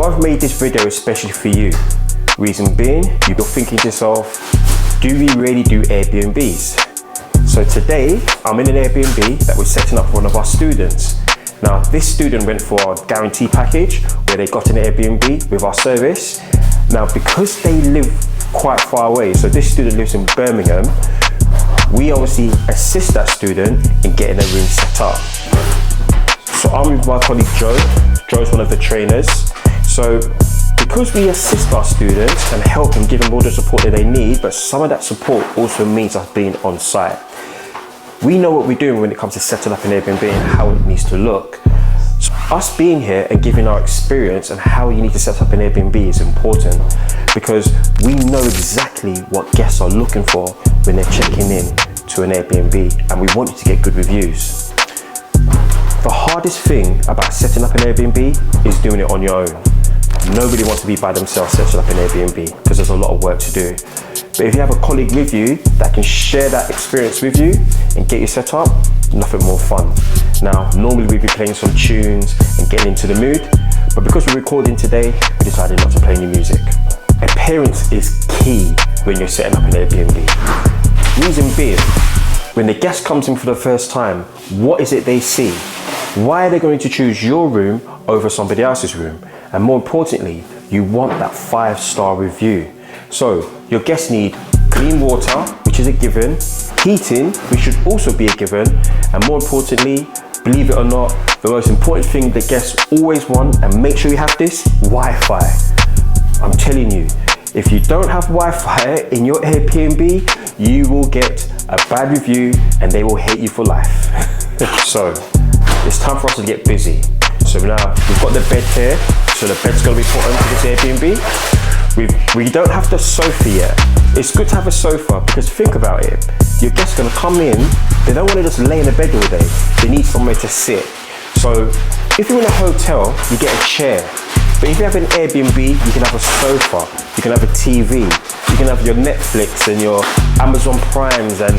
I've made this video especially for you. Reason being, you're thinking to yourself, do we really do Airbnbs? So today, I'm in an Airbnb that we're setting up for one of our students. Now, this student went for our guarantee package where they got an Airbnb with our service. Now, because they live quite far away, so this student lives in Birmingham, we obviously assist that student in getting a room set up. So I'm with my colleague Joe. Joe's one of the trainers. So because we assist our students and help them, give them all the support that they need, but some of that support also means us being on site. We know what we're doing when it comes to setting up an Airbnb and how it needs to look. So us being here and giving our experience and how you need to set up an Airbnb is important because we know exactly what guests are looking for when they're checking in to an Airbnb, and we want you to get good reviews. The hardest thing about setting up an Airbnb is doing it on your own. Nobody wants to be by themselves setting up an Airbnb because there's a lot of work to do. But if you have a colleague with you that can share that experience with you and get you set up, nothing more fun. Now, normally we'd be playing some tunes and getting into the mood, but because we're recording today, we decided not to play any music. Appearance is key when you're setting up an Airbnb. Reason being, when the guest comes in for the first time, what is it they see? Why are they going to choose your room over somebody else's room? And more importantly, you want that 5-star review. So your guests need clean water, which is a given, heating, which should also be a given, and more importantly, believe it or not, the most important thing the guests always want, and make sure you have this, Wi-Fi. I'm telling you, if you don't have Wi-Fi in your Airbnb, you will get a bad review and they will hate you for life. So it's time for us to get busy. So now we've got the bed here, so the bed's gonna be put onto this Airbnb. We don't have the sofa yet. It's good to have a sofa because think about it. Your guests gonna come in, they don't wanna just lay in the bed all day. They need somewhere to sit. So if you're in a hotel, you get a chair. But if you have an Airbnb, you can have a sofa, you can have a TV, you can have your Netflix and your Amazon Primes and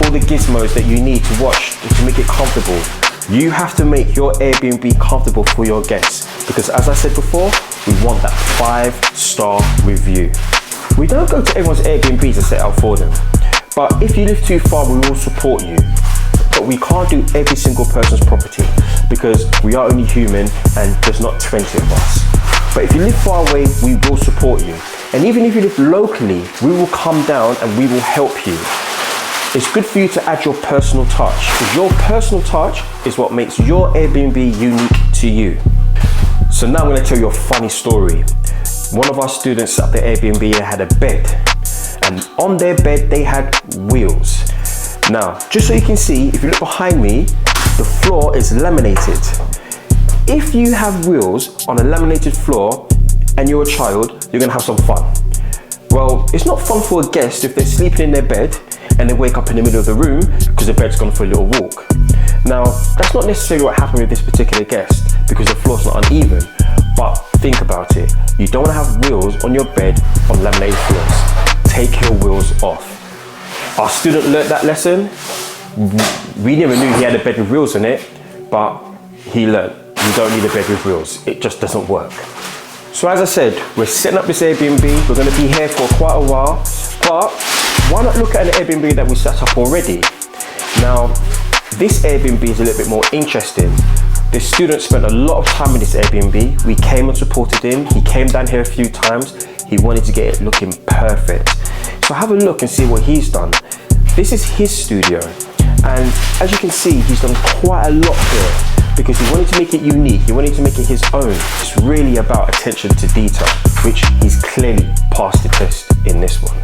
all the gizmos that you need to watch to make it comfortable. You have to make your Airbnb comfortable for your guests because as I said before, we want that 5-star review. We don't go to everyone's Airbnb to set up for them, but if you live too far, we will support you. But we can't do every single person's property because we are only human and there's not 20 of us. But if you live far away, we will support you. And even if you live locally, we will come down and we will help you. It's good for you to add your personal touch because your personal touch is what makes your Airbnb unique to you. So now I'm going to tell you a funny story. One of our students set up the Airbnb and had a bed, and on their bed they had wheels. Now, just so you can see, if you look behind me, the floor is laminated. If you have wheels on a laminated floor and you're a child, you're going to have some fun. Well, it's not fun for a guest if they're sleeping in their bed and they wake up in the middle of the room because the bed's gone for a little walk. Now, that's not necessarily what happened with this particular guest because the floor's not uneven, but think about it. You don't want to have wheels on your bed on laminated floors. Take your wheels off. Our student learnt that lesson. We never knew he had a bed with wheels in it, but he learnt you don't need a bed with wheels. It just doesn't work. So as I said, we're setting up this Airbnb. We're going to be here for quite a while, but why not look at an Airbnb that we set up already? Now, this Airbnb is a little bit more interesting. The student spent a lot of time in this Airbnb. We came and supported him. He came down here a few times. He wanted to get it looking perfect. So have a look and see what he's done. This is his studio. And as you can see, he's done quite a lot here because he wanted to make it unique. He wanted to make it his own. It's really about attention to detail, which he's clearly passed the test in this one.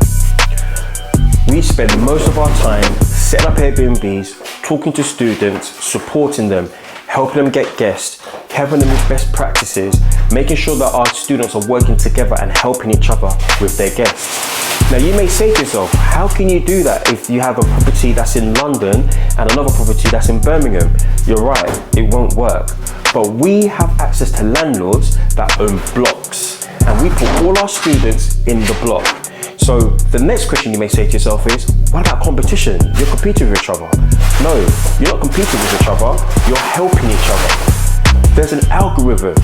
We spend most of our time setting up Airbnbs, talking to students, supporting them, helping them get guests, helping them with best practices, making sure that our students are working together and helping each other with their guests. Now you may say to yourself, how can you do that if you have a property that's in London and another property that's in Birmingham? You're right, it won't work. But we have access to landlords that own blocks and we put all our students in the block. So the next question you may say to yourself is, what about competition? You're competing with each other. No, you're not competing with each other, you're helping each other. There's an algorithm,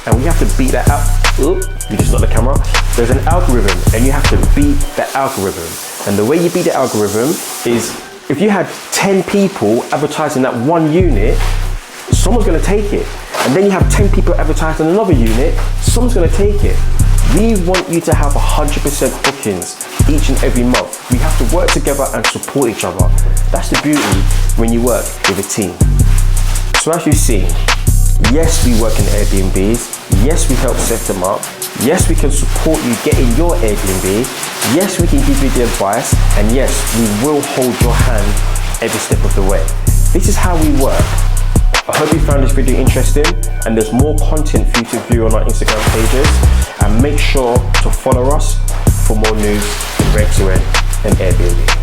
and we have to beat that out. Oop, you just knocked the camera. There's an algorithm, and you have to beat that algorithm. And the way you beat the algorithm is, if you had 10 people advertising that one unit, someone's gonna take it. And then you have 10 people advertising another unit, someone's gonna take it. We want you to have 100% bookings each and every month. We have to work together and support each other. That's the beauty when you work with a team. So as you've seen, yes, we work in Airbnbs. Yes, we help set them up. Yes, we can support you getting your Airbnb. Yes, we can give you the advice. And yes, we will hold your hand every step of the way. This is how we work. I hope you found this video interesting, and there's more content for you to view on our Instagram pages. And make sure to follow us for more news in Rent to Rent and Airbnb.